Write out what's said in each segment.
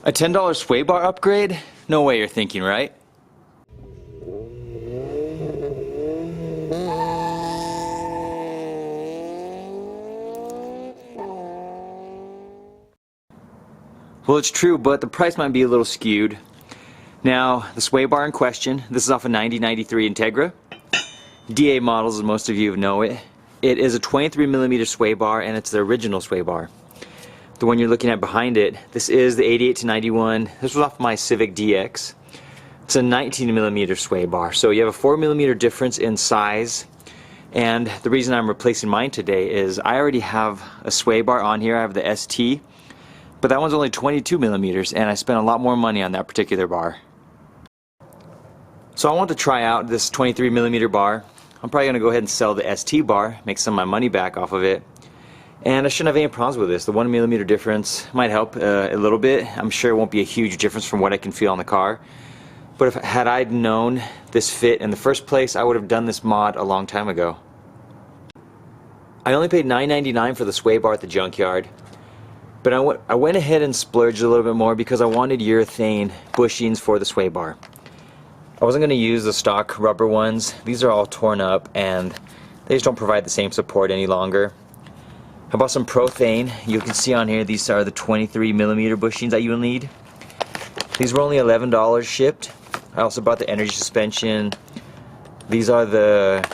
A $10 sway bar upgrade? No way you're thinking, right? Well, it's true, but the price might be a little skewed. Now, the sway bar in question, this is off a 9093 Integra. DA models, as most of you know it. It is a 23mm sway bar, and it's the original sway bar. The one you're looking at behind it, this is the 88 to 91. This was off my Civic DX. It's a 19mm sway bar, so you have a 4mm difference in size. And the reason I'm replacing mine today is I already have a sway bar on here. I have the ST, but that one's only 22mm, and I spent a lot more money on that particular bar. So I want to try out this 23mm bar. I'm probably going to go ahead and sell the ST bar, make some of my money back off of it. And I shouldn't have any problems with this. The 1mm difference might help a little bit. I'm sure it won't be a huge difference from what I can feel on the car. But had I known this fit in the first place, I would have done this mod a long time ago. I only paid $9.99 for the sway bar at the junkyard. But I went ahead and splurged a little bit more because I wanted urethane bushings for the sway bar. I wasn't going to use the stock rubber ones. These are all torn up and they just don't provide the same support any longer. I bought some Prothane. You can see on here these are the 23mm bushings that you will need. These were only $11 shipped. I also bought the energy suspension. These are the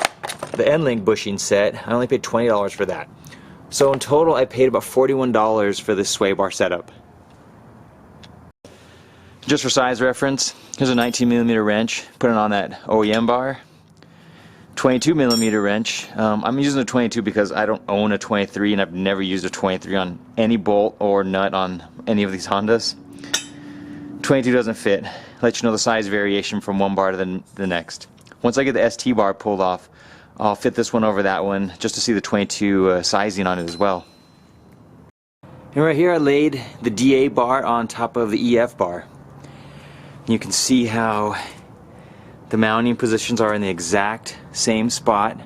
N-Link bushing set. I only paid $20 for that. So in total I paid about $41 for this sway bar setup. Just for size reference, here's a 19mm wrench, put it on that OEM bar. 22mm wrench. I'm using a 22 because I don't own a 23 and I've never used a 23 on any bolt or nut on any of these Hondas. 22 doesn't fit. Let you know the size variation from one bar to the next. Once I get the ST bar pulled off, I'll fit this one over that one just to see the 22 sizing on it as well. And right here I laid the DA bar on top of the EF bar. You can see how the mounting positions are in the exact same spot.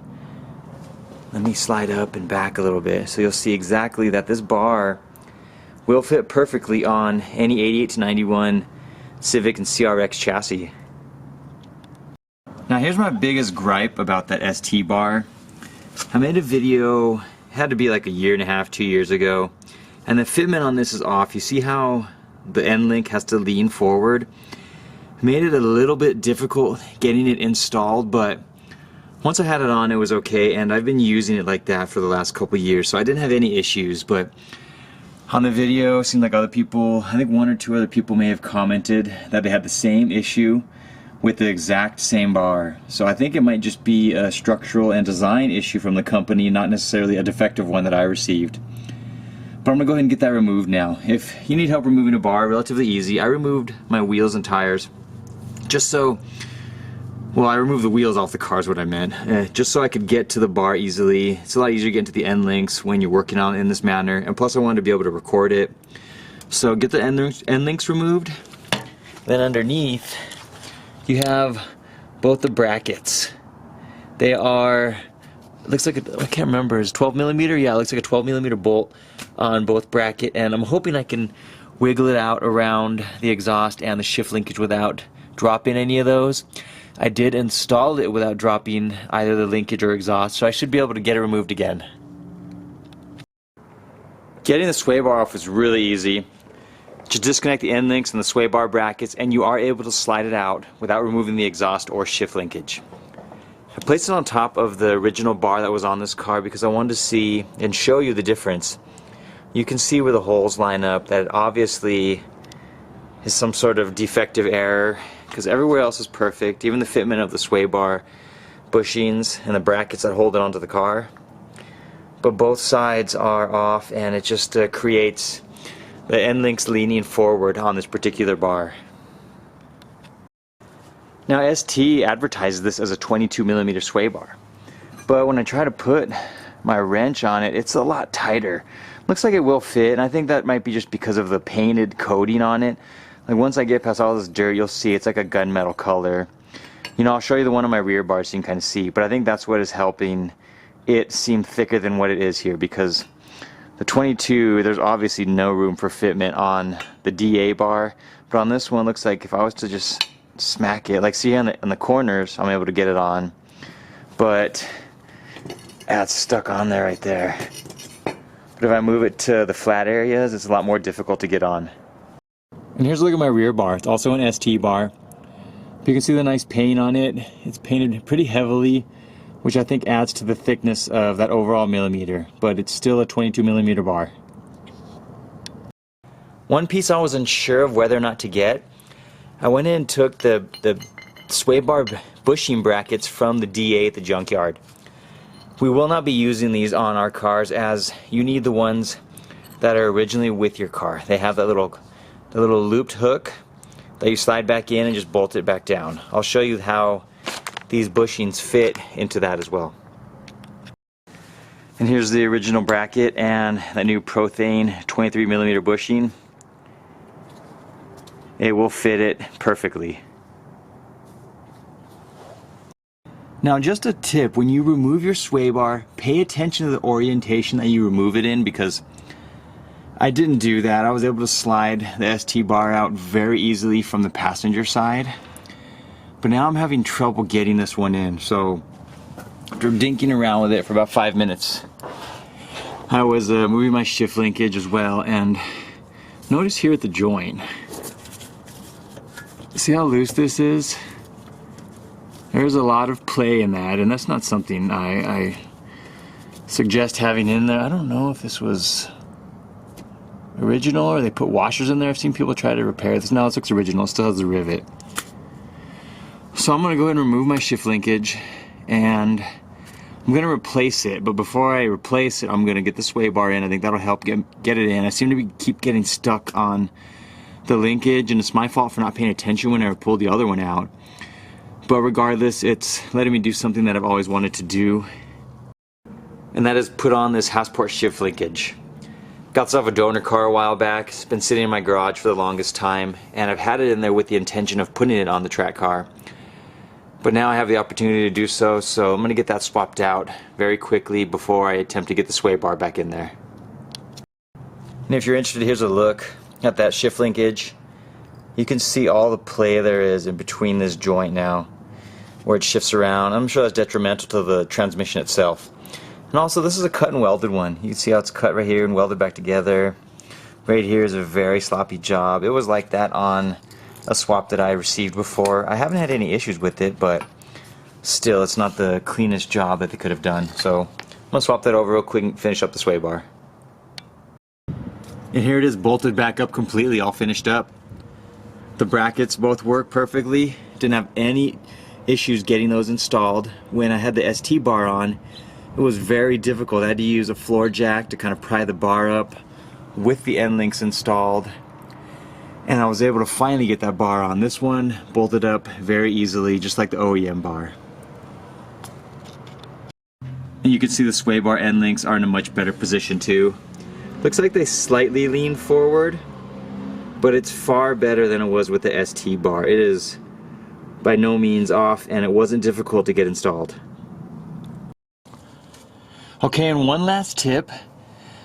Let me slide up and back a little bit so you'll see exactly that this bar will fit perfectly on any 88 to 91 Civic and CRX chassis. Now here's my biggest gripe about that ST bar. I made a video, it had to be like a year and a half, 2 years ago, and the fitment on this is off. You see how the N-Link has to lean forward? Made it a little bit difficult getting it installed, but once I had it on it was okay, and I've been using it like that for the last couple years, so I didn't have any issues. But on the video it seemed like other people, I think one or two other people may have commented that they had the same issue with the exact same bar. So I think it might just be a structural and design issue from the company, not necessarily a defective one that I received. But I'm going to go ahead and get that removed now. If you need help removing a bar, relatively easy. I removed my wheels and tires. Just so, well, I removed the wheels off the car is what I meant. Just so I could get to the bar easily. It's a lot easier to get into the N-Links when you're working on it in this manner. And plus I wanted to be able to record it. So get the N-Links removed. Then underneath, you have both the brackets. They are, looks like I can't remember, is 12mm? Yeah, it looks like a 12mm bolt on both bracket. And I'm hoping I can wiggle it out around the exhaust and the shift linkage without dropping any of those. I did install it without dropping either the linkage or exhaust, so I should be able to get it removed again. Getting the sway bar off is really easy. Just disconnect the N-Links and the sway bar brackets and you are able to slide it out without removing the exhaust or shift linkage. I placed it on top of the original bar that was on this car because I wanted to see and show you the difference. You can see where the holes line up, that it obviously is some sort of defective error, because everywhere else is perfect, even the fitment of the sway bar bushings and the brackets that hold it onto the car. But both sides are off and it just creates the N-Links leaning forward on this particular bar. Now ST advertises this as a 22mm sway bar, but when I try to put my wrench on it, it's a lot tighter. Looks like it will fit, and I think that might be just because of the painted coating on it. Like once I get past all this dirt, you'll see it's like a gunmetal color. You know, I'll show you the one on my rear bar so you can kind of see, but I think that's what is helping it seem thicker than what it is here, because The 22, there's obviously no room for fitment on the DA bar, but on this one, looks like if I was to just smack it, like see on the corners, I'm able to get it on, but it's stuck on there right there. But if I move it to the flat areas, it's a lot more difficult to get on. And here's a look at my rear bar. It's also an ST bar. You can see the nice paint on it. It's painted pretty heavily, which I think adds to the thickness of that overall millimeter, but it's still a 22 millimeter bar. One piece I was unsure of whether or not to get, I went in and took the sway bar bushing brackets from the DA at the junkyard. We will not be using these on our cars, as you need the ones that are originally with your car. They have that little looped hook that you slide back in and just bolt it back down. I'll show you how these bushings fit into that as well. And here's the original bracket and that new Prothane 23 millimeter bushing. It will fit it perfectly. Now, just a tip, when you remove your sway bar, pay attention to the orientation that you remove it in, because I didn't do that. I was able to slide the ST bar out very easily from the passenger side, but now I'm having trouble getting this one in. So after dinking around with it for about 5 minutes, I was moving my shift linkage as well, and notice here at the joint, see how loose this is? There's a lot of play in that, and that's not something I suggest having in there. I don't know if this was original or they put washers in there. I've seen people try to repair this. No, this looks original. It still has the rivet. So I'm going to go ahead and remove my shift linkage, and I'm going to replace it. But before I replace it, I'm going to get the sway bar in. I think that'll help get it in. I seem to keep getting stuck on the linkage, and it's my fault for not paying attention when I pulled the other one out. But regardless, it's letting me do something that I've always wanted to do, and that is put on this Hassport shift linkage. Got this off a donor car a while back. It's been sitting in my garage for the longest time, and I've had it in there with the intention of putting it on the track car. But now I have the opportunity to do so, so I'm going to get that swapped out very quickly before I attempt to get the sway bar back in there. And if you're interested, here's a look at that shift linkage. You can see all the play there is in between this joint now, where it shifts around. I'm sure that's detrimental to the transmission itself. And also, this is a cut and welded one. You can see how it's cut right here and welded back together. Right here is a very sloppy job. It was like that on a swap that I received before. I haven't had any issues with it, but still, it's not the cleanest job that they could have done. So I'm gonna swap that over real quick and finish up the sway bar. And here it is, bolted back up completely, all finished up. The brackets both work perfectly. Didn't have any issues getting those installed. When I had the ST bar on, it was very difficult. I had to use a floor jack to kind of pry the bar up with the end links installed, and I was able to finally get that bar on. This one bolted up very easily, just like the OEM bar. And you can see the sway bar end links are in a much better position too. Looks like they slightly lean forward, but it's far better than it was with the ST bar. It is by no means off, and it wasn't difficult to get installed. Okay, and one last tip.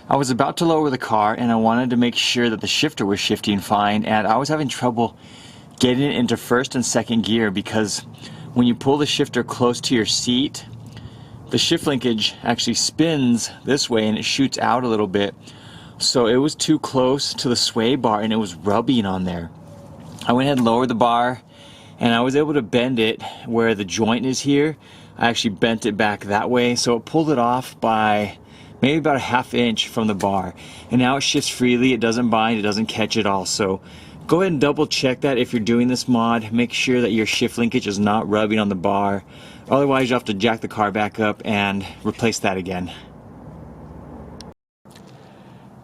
I was about to lower the car, and I wanted to make sure that the shifter was shifting fine, and I was having trouble getting it into first and second gear, because when you pull the shifter close to your seat, the shift linkage actually spins this way and it shoots out a little bit. So it was too close to the sway bar and it was rubbing on there. I went ahead and lowered the bar, and I was able to bend it where the joint is here. I actually bent it back that way, so it pulled it off by maybe about a ½ inch from the bar. And now it shifts freely, it doesn't bind, it doesn't catch at all. So go ahead and double check that if you're doing this mod. Make sure that your shift linkage is not rubbing on the bar. Otherwise, you'll have to jack the car back up and replace that again.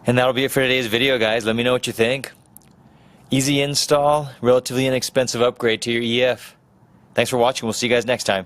And that'll be it for today's video, guys. Let me know what you think. Easy install, relatively inexpensive upgrade to your EF. Thanks for watching. We'll see you guys next time.